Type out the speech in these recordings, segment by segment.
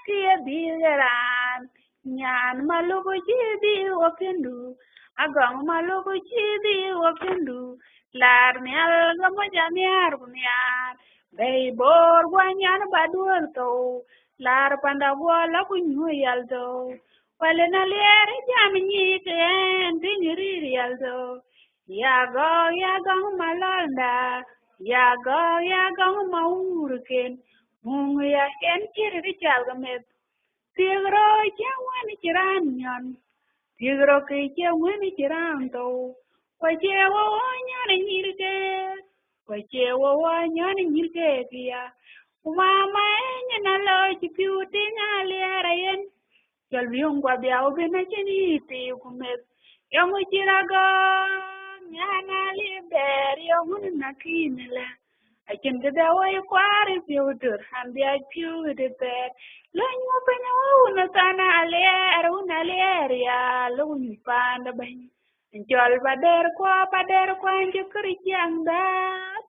kia biran nyan malugo chidi wakendu agong malugo chidi wakendu lar nyal gamo jamiar bunyar bay bor wanyan badur to lar panda wala kunyu yaldo wale na liere jam nyiten diniri yaldo ya go malanda ya go maurken mung ya ken chiri chalgamet tigro chawani chiran nyon tigro ke chawani chiran to kwachewo nyane nyirke kwachewo nyane nyirke kia mama nyana lo chipiuti ngaliara yen chalbiung kwa biao bena cheni ti kumet yongu chirago nyana liber yongu nakinela I can get away quite if you do, and the IQ with it bed. Learn open a sana aleria, loan find a bang. And jol bader qua and you could young that.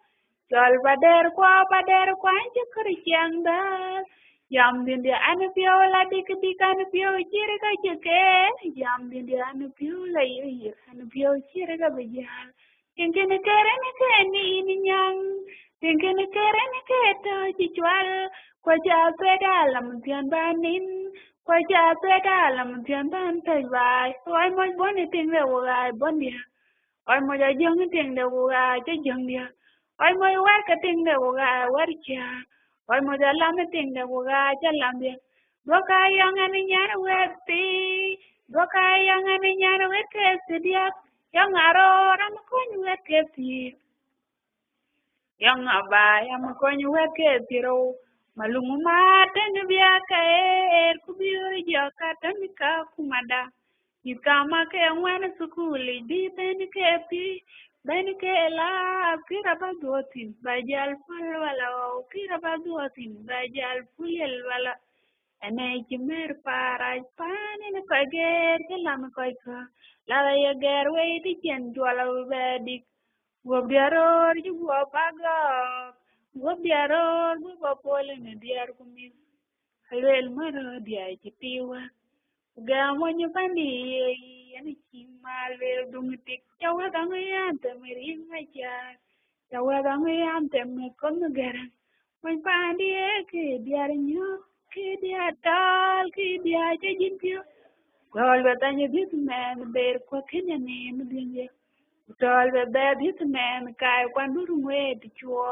Jol bader and you could young that. Yam in the anapiola dick and pure chirica chicken. Yam in the anapiola and pure chirica bijal. Thinking a carry in young. Thinking a carry to Chichual, Quaja pedalam Tianbanin, Quaja pedalam Tianban Taibai, so I might want a thing that will I bondia. I might a young thing that will I just young dear. I might work a thing that will I work ya. I might a lamb thing that will I tell Lambia. Broca young and in Yana Westy, Broca young and in Yana Westy, young arrow, I'm going to get Young abai am going to work at zero. Maluma ten biaka kubi jaka tamika kumada. Ikamake and when a school deep and kepi. Benike la kirabadotin by Jal Falwala, kirabadotin by Jal Fulwala. And a chimer para pan in a kage, Lamakoika. La yagar waiting and Jwala Vedic. Wobiaro, you were baga. Wobiaro, we were polling a dear kumis. Hello, mother, dear Chitiwa. Gamon you bandi, and a chimal will do me take Yawadangi anthem in my jar. Yawadangi anthem, come together. My bandi, dear you, dear tall, dear judging you. Well, but then you this man, bear quacking your name, Tol be this man kai kwandu rumwe tichuo